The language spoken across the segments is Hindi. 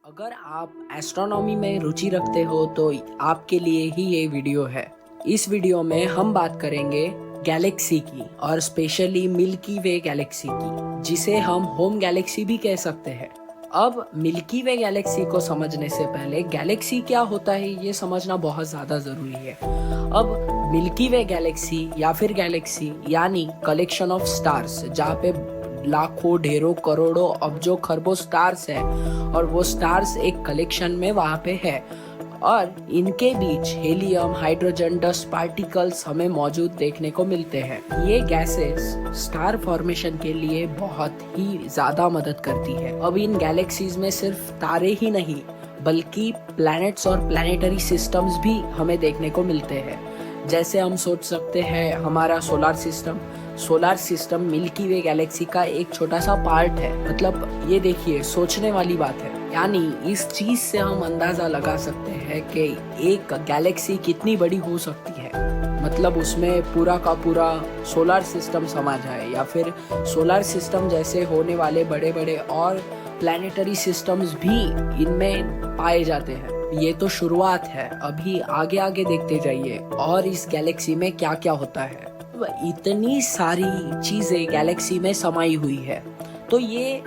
अगर आप एस्ट्रोनॉमी में रुचि रखते हो तो आपके लिए ही ये वीडियो है। इस वीडियो में हम बात करेंगे गैलेक्सी की और स्पेशली मिल्की वे गैलेक्सी की, जिसे हम होम गैलेक्सी भी कह सकते हैं। अब मिल्की वे गैलेक्सी को समझने से पहले गैलेक्सी क्या होता है ये समझना बहुत ज़्यादा ज़रूरी है। अब मिल्की वे गैलेक्सी या फिर गैलेक्सी यानी कलेक्शन ऑफ स्टार्स, जहाँ पे लाखों ढेरों करोड़ों अब्जों खरबों स्टार्स है और वो स्टार्स एक कलेक्शन में वहां पे है और इनके बीच हीलियम, हाइड्रोजन, डस्ट पार्टिकल्स हमें मौजूद देखने को मिलते हैं। ये गैसेस स्टार फॉर्मेशन के लिए बहुत ही ज्यादा मदद करती है। अब इन गैलेक्सीज में सिर्फ तारे ही नहीं बल्कि प्लैनेट्स और प्लैनेटरी सिस्टम्स भी हमें देखने को मिलते हैं। जैसे हम सोच सकते हैं हमारा सोलार सिस्टम मिल्की वे गैलेक्सी का एक छोटा सा पार्ट है। मतलब ये देखिए, सोचने वाली बात है। यानी इस चीज से हम अंदाजा लगा सकते हैं कि एक गैलेक्सी कितनी बड़ी हो सकती है। मतलब उसमें पूरा का पूरा सोलार सिस्टम समा जाए या फिर सोलार सिस्टम जैसे होने वाले बड़े बड़े और प्लैनेटरी सिस्टम्स भी इनमें पाए जाते हैं। ये तो शुरुआत है, अभी आगे आगे देखते जाइए और इस गैलेक्सी में क्या क्या होता है। इतनी सारी चीजें गैलेक्सी में समाई हुई है, तो ये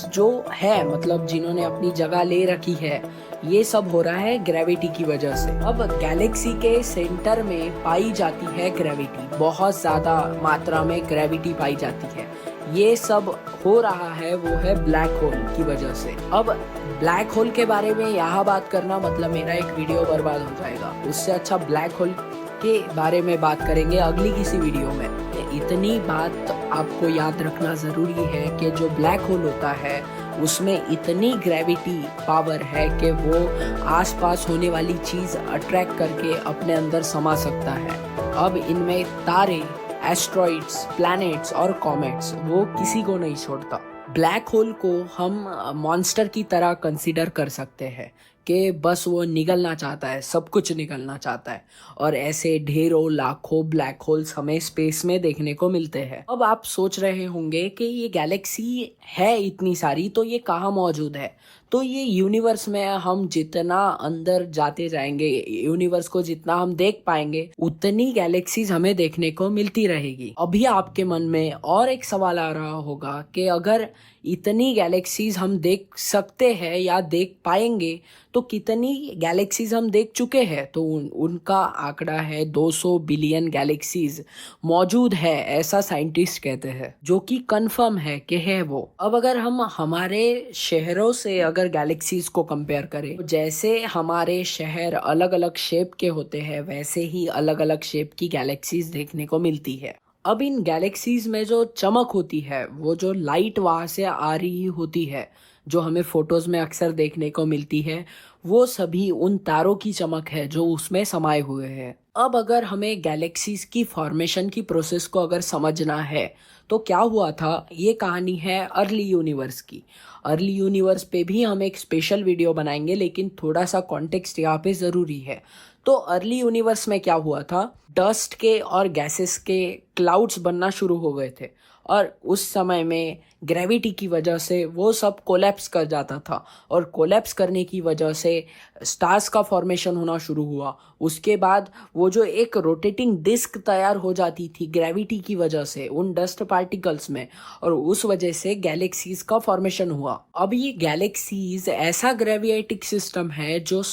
जो है मतलब जिन्होंने अपनी जगह ले रखी है, ये सब हो रहा है ग्रेविटी की वजह से। अब गैलेक्सी के सेंटर में पाई जाती है ग्रेविटी, बहुत ज्यादा मात्रा में ग्रेविटी पाई जाती है। ये सब हो रहा है वो है ब्लैक होल की वजह से। अब ब्लैक होल के बारे में यहाँ बात करना मतलब मेरा एक वीडियो बर्बाद हो जाएगा। उससे अच्छा ब्लैक होल के बारे में बात करेंगे अगली किसी वीडियो में। इतनी बात आपको याद रखना जरूरी है कि जो ब्लैक होल होता है उसमें इतनी ग्रेविटी पावर है कि वो आसपास होने वाली चीज अट्रैक्ट करके अपने अंदर समा सकता है। अब इनमें तारे, एस्ट्रॉइड्स, प्लैनेट्स और कॉमेट्स, वो किसी को नहीं छोड़ता। ब्लैक होल को हम मॉन्स्टर की तरह कंसीडर कर सकते हैं कि बस वो निगलना चाहता है, सब कुछ निगलना चाहता है। और ऐसे ढेरों लाखों ब्लैक होल्स हमें स्पेस में देखने को मिलते हैं। अब आप सोच रहे होंगे कि ये गैलेक्सी है इतनी सारी, तो ये कहाँ मौजूद है? तो ये यूनिवर्स में हम जितना अंदर जाते जाएंगे, यूनिवर्स को जितना हम देख पाएंगे, उतनी गैलेक्सीज हमें देखने को मिलती रहेगी। अभी आपके मन में और एक सवाल आ रहा होगा कि अगर इतनी गैलेक्सीज हम देख सकते हैं या देख पाएंगे तो कितनी गैलेक्सीज हम देख चुके हैं? तो उनका आंकड़ा है 200 बिलियन गैलेक्सीज मौजूद है, ऐसा साइंटिस्ट कहते हैं, जो कि कंफर्म है कि है वो। अब अगर हम हमारे शहरों से अगर गैलेक्सीज को कंपेयर करें, तो जैसे हमारे शहर अलग अलग शेप के होते हैं वैसे ही अलग अलग शेप की गैलेक्सीज देखने को मिलती है। अब इन गैलेक्सीज में जो चमक होती है, वो जो लाइट वहां से आ रही होती है, जो हमें फोटोज में अक्सर देखने को मिलती है, वो सभी उन तारों की चमक है जो उसमें समाये हुए हैं। अब अगर हमें गैलेक्सीज की फॉर्मेशन की प्रोसेस को अगर समझना है तो क्या हुआ था, ये कहानी है अर्ली यूनिवर्स की। अर्ली यूनिवर्स पे भी हम एक स्पेशल वीडियो बनाएंगे, लेकिन थोड़ा सा कॉन्टेक्स्ट यहाँ पे ज़रूरी है। तो अर्ली यूनिवर्स में क्या हुआ था, डस्ट के और गैसेस के क्लाउड्स बनना शुरू हो गए थे और उस समय में ग्रेविटी की वजह से वो सब कोलैप्स कर जाता था और कोलैप्स करने की वजह से स्टार्स का फॉर्मेशन होना शुरू हुआ। उसके बाद वो जो एक रोटेटिंग डिस्क तैयार हो जाती थी ग्रेविटी की वजह से उन डस्ट पार्टिकल्स में, और उस वजह से गैलेक्सीज का फॉर्मेशन हुआ। अब ये गैलेक्सीज ऐसा ग्रेविटिक सिस्टम है जो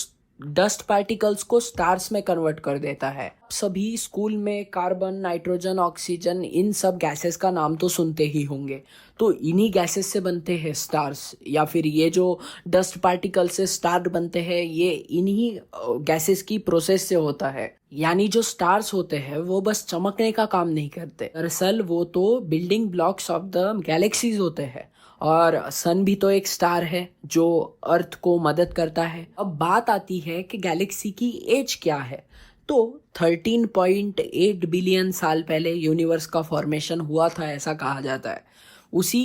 डस्ट पार्टिकल्स को स्टार्स में कन्वर्ट कर देता है। सभी स्कूल में कार्बन, नाइट्रोजन, ऑक्सीजन, इन सब गैसेस का नाम तो सुनते ही होंगे। तो इन्हीं गैसेस से बनते हैं स्टार्स, या फिर ये जो डस्ट पार्टिकल से स्टार बनते हैं, ये इन्हीं गैसेस की प्रोसेस से होता है। यानी जो स्टार्स होते हैं वो बस चमकने का काम नहीं करते, दरअसल वो तो building blocks of the galaxies होते हैं। और सन भी तो एक स्टार है जो अर्थ को मदद करता है। अब बात आती है कि गैलेक्सी की एज क्या है। तो 13.8 बिलियन साल पहले यूनिवर्स का फॉर्मेशन हुआ था, ऐसा कहा जाता है। उसी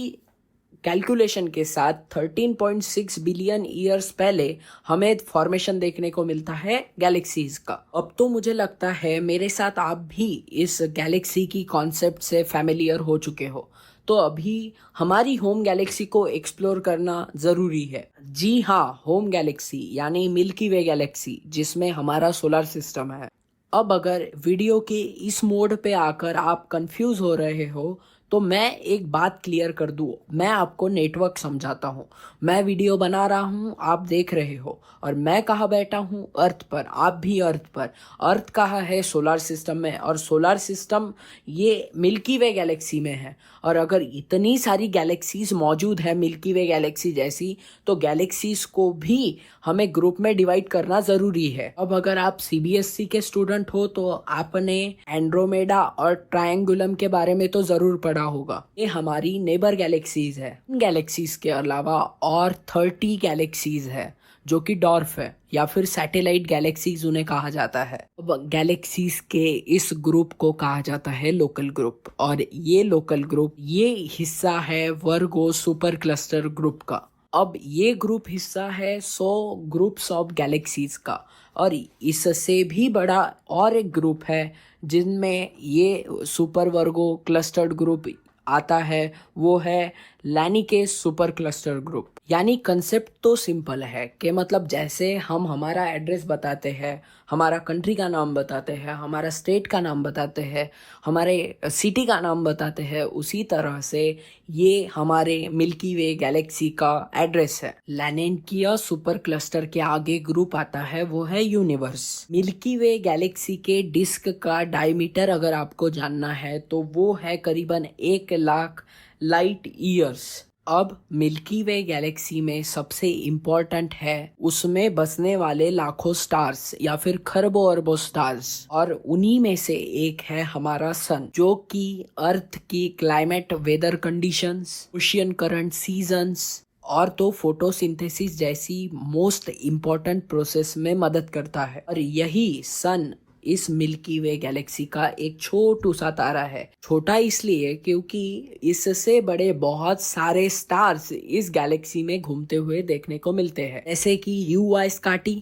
कैलकुलेशन के साथ 13.6 बिलियन ईयर्स पहले हमें फॉर्मेशन देखने को मिलता है गैलेक्सीज का। अब तो मुझे लगता है मेरे साथ आप भी इस गैलेक्सी की कॉन्सेप्ट से फैमिलियर हो चुके हो। तो अभी हमारी होम गैलेक्सी को एक्सप्लोर करना ज़रूरी है। जी हाँ, होम गैलेक्सी यानी मिल्की वे गैलेक्सी, जिसमें हमारा सोलर सिस्टम है। अब अगर वीडियो के इस मोड पे आकर आप कंफ्यूज हो रहे हो तो मैं एक बात क्लियर कर दूँ। मैं आपको नेटवर्क समझाता हूँ। मैं वीडियो बना रहा हूँ, आप देख रहे हो, और मैं कहाँ बैठा हूँ? अर्थ पर। आप भी अर्थ पर। अर्थ कहाँ है? सोलर सिस्टम में। और सोलर सिस्टम ये मिल्की वे गैलेक्सी में है। और अगर इतनी सारी गैलेक्सीज मौजूद है मिल्की वे गैलेक्सी जैसी, तो गैलेक्सीज को भी हमें ग्रुप में डिवाइड करना ज़रूरी है। अब अगर आप सीबीएसई के स्टूडेंट हो तो आपने एंड्रोमेडा और ट्रायंगुलम के बारे में तो ज़रूर पढ़ा होगा। ये हमारी नेबर गैलेक्सीज है। इन गैलेक्सीज के अलावा और 30 गैलेक्सीज है जो कि डॉर्फ है या फिर सैटेलाइट गैलेक्सीज उन्हें कहा जाता है। अब गैलेक्सीज के इस ग्रुप को कहा जाता है लोकल ग्रुप, और ये लोकल ग्रुप ये हिस्सा है वर्गो सुपर क्लस्टर ग्रुप का। अब ये ग्रुप हिस्सा है 100 ग्रुप्स ऑफ गैलेक्सीज का, और इससे भी बड़ा और एक ग्रुप है जिनमें ये सुपर वर्गो क्लस्टर्ड ग्रुप आता है, वो है लैनिकेस सुपर क्लस्टर ग्रुप। यानी कंसेप्ट तो सिंपल है कि मतलब जैसे हम हमारा एड्रेस बताते हैं, हमारा कंट्री का नाम बताते हैं, हमारा स्टेट का नाम बताते हैं, हमारे सिटी का नाम बताते हैं, उसी तरह से ये हमारे मिल्की वे गैलेक्सी का एड्रेस है। लैनिकिया सुपर क्लस्टर के आगे ग्रुप आता है, वो है यूनिवर्स। मिल्की वे गैलेक्सी के डिस्क का डायमीटर अगर आपको जानना है तो वो है करीबन 1,00,000 लाइट ईयर्स। अब मिल्की वे गैलेक्सी में सबसे इम्पोर्टेंट है उसमें बसने वाले लाखों स्टार्स या फिर खरबों अरबों स्टार्स, और उन्हीं में से एक है हमारा सन, जो कि अर्थ की climate, weather conditions, ocean current, seasons और तो फोटोसिंथेसिस जैसी मोस्ट इम्पोर्टेंट प्रोसेस में मदद करता है। और यही सन इस मिल्की वे गैलेक्सी का एक छोटू सा तारा है। छोटा इसलिए क्योंकि इससे बड़े बहुत सारे स्टार्स इस गैलेक्सी में घूमते हुए देखने को मिलते हैं, जैसे कि UY स्काटी,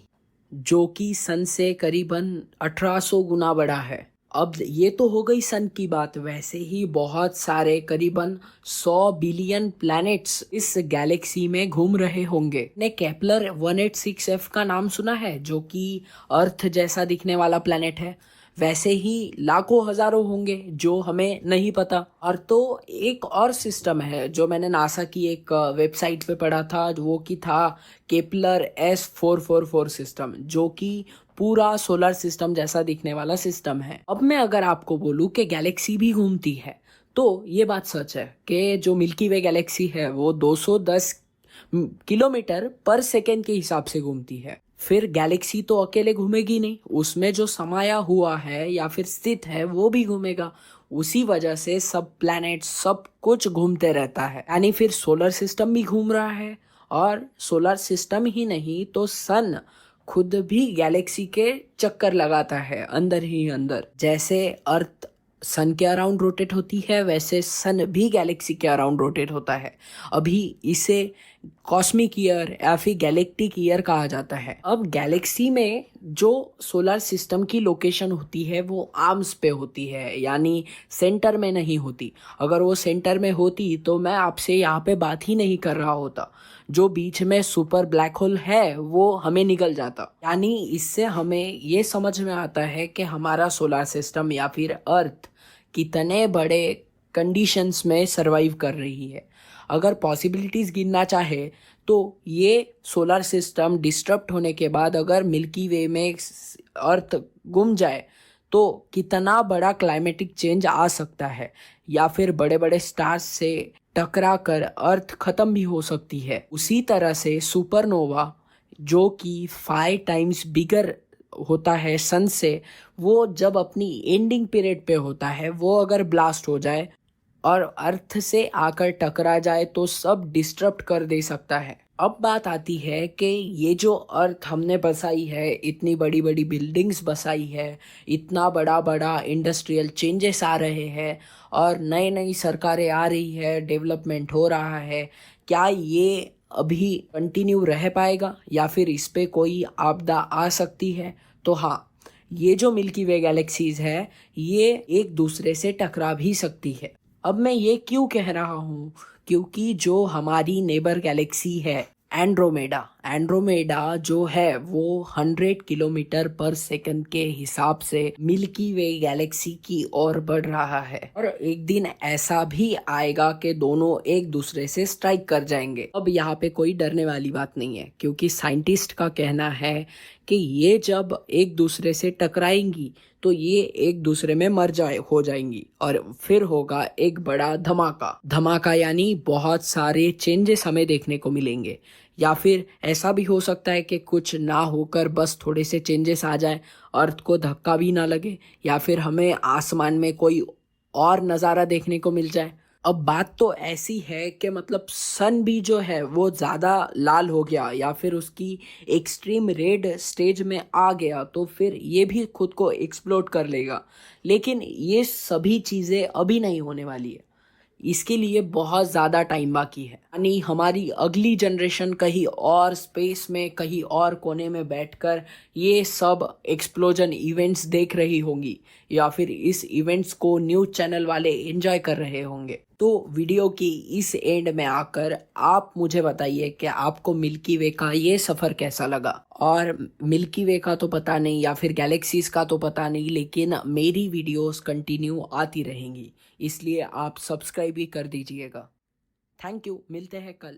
जो कि सन से करीबन 1800 गुना बड़ा है। अब ये तो हो गई सन की बात, वैसे ही बहुत सारे करीबन 100 बिलियन प्लैनेट्स इस गैलेक्सी में घूम रहे होंगे। ने केपलर 186f का नाम सुना है, जो कि अर्थ जैसा दिखने वाला प्लैनेट है। वैसे ही लाखों हजारों होंगे जो हमें नहीं पता। और तो एक और सिस्टम है जो मैंने नासा की एक वेबसाइट पे पढ़ा था, वो की था केपलर S444 सिस्टम, जो कि पूरा सोलर सिस्टम जैसा दिखने वाला सिस्टम है। अब मैं अगर आपको बोलूं कि गैलेक्सी भी घूमती है, तो ये बात सच है कि जो मिल्की वे गैलेक्सी है वो 210 किलोमीटर पर सेकेंड के हिसाब से घूमती है। फिर गैलेक्सी तो अकेले घूमेगी नहीं, उसमें जो समाया हुआ है या फिर स्थित है वो भी घूमेगा। उसी वजह से सब प्लैनेट सब कुछ घूमते रहता है, यानी फिर सोलर सिस्टम भी घूम रहा है। और सोलर सिस्टम ही नहीं तो सन खुद भी गैलेक्सी के चक्कर लगाता है अंदर ही अंदर। जैसे अर्थ सन के अराउंड रोटेट होती है, वैसे सन भी गैलेक्सी के अराउंड रोटेट होता है। अभी इसे कॉस्मिक ईयर या फिर गैलेक्टिक ईयर कहा जाता है। अब गैलेक्सी में जो सोलर सिस्टम की लोकेशन होती है वो आर्म्स पे होती है, यानी सेंटर में नहीं होती। अगर वो सेंटर में होती तो मैं आपसे यहाँ पे बात ही नहीं कर रहा होता। जो बीच में सुपर ब्लैक होल है वो हमें निकल जाता। यानी इससे हमें ये समझ में आता है कि हमारा सोलर सिस्टम या फिर अर्थ कितने बड़े कंडीशंस में सरवाइव कर रही है। अगर पॉसिबिलिटीज़ गिनना चाहे तो ये सोलर सिस्टम डिस्टर्ब होने के बाद अगर मिल्की वे में अर्थ गुम जाए तो कितना बड़ा क्लाइमेटिक चेंज आ सकता है, या फिर बड़े बड़े स्टार्स से टकरा कर अर्थ खत्म भी हो सकती है। उसी तरह से सुपरनोवा, जो कि 5 टाइम्स बिगर होता है सन से, वो जब अपनी एंडिंग पीरियड पे होता है, वो अगर ब्लास्ट हो जाए और अर्थ से आकर टकरा जाए तो सब डिस्टर्ब कर दे सकता है। अब बात आती है कि ये जो अर्थ हमने बसाई है, इतनी बड़ी बड़ी बिल्डिंग्स बसाई है, इतना बड़ा बड़ा इंडस्ट्रियल चेंजेस आ रहे हैं और नई नई सरकारें आ रही है, डेवलपमेंट हो रहा है, क्या ये अभी कंटिन्यू रह पाएगा या फिर इस पे कोई आपदा आ सकती है? तो हाँ, ये जो मिल्की वे गैलेक्सीज है ये एक दूसरे से टकरा भी सकती है। अब मैं ये क्यों कह रहा हूँ, क्योंकि जो हमारी नेबर गैलेक्सी है एंड्रोमेडा, एंड्रोमेडा जो है वो 100 किलोमीटर पर सेकंड के हिसाब से मिल्की वे गैलेक्सी की ओर बढ़ रहा है। और एक दिन ऐसा भी आएगा कि दोनों एक दूसरे से स्ट्राइक कर जाएंगे। अब यहाँ पे कोई डरने वाली बात नहीं है, क्योंकि साइंटिस्ट का कहना है कि ये जब एक दूसरे से टकराएंगी तो ये एक दूसरे में मर हो जाएंगी और फिर होगा एक बड़ा धमाका। धमाका यानी बहुत सारे चेंजेस हमें देखने को मिलेंगे, या फिर ऐसा भी हो सकता है कि कुछ ना होकर बस थोड़े से चेंजेस आ जाए, अर्थ को धक्का भी ना लगे, या फिर हमें आसमान में कोई और नज़ारा देखने को मिल जाए। अब बात तो ऐसी है कि मतलब सन भी जो है वो ज़्यादा लाल हो गया या फिर उसकी एक्सट्रीम रेड स्टेज में आ गया तो फिर ये भी खुद को एक्सप्लोड कर लेगा। लेकिन ये सभी चीज़ें अभी नहीं होने वाली है, इसके लिए बहुत ज़्यादा टाइम बाकी है। यानी हमारी अगली जनरेशन कहीं और स्पेस में कहीं और कोने में बैठकर ये सब एक्सप्लोजन इवेंट्स देख रही होंगी, या फिर इस इवेंट्स को न्यूज़ चैनल वाले एंजॉय कर रहे होंगे। तो वीडियो की इस एंड में आकर आप मुझे बताइए कि आपको मिल्की वे का ये सफ़र कैसा लगा। और मिल्की वे का तो पता नहीं या फिर गैलेक्सीज का तो पता नहीं, लेकिन मेरी वीडियोस कंटिन्यू आती रहेंगी, इसलिए आप सब्सक्राइब भी कर दीजिएगा। थैंक यू, मिलते हैं कल।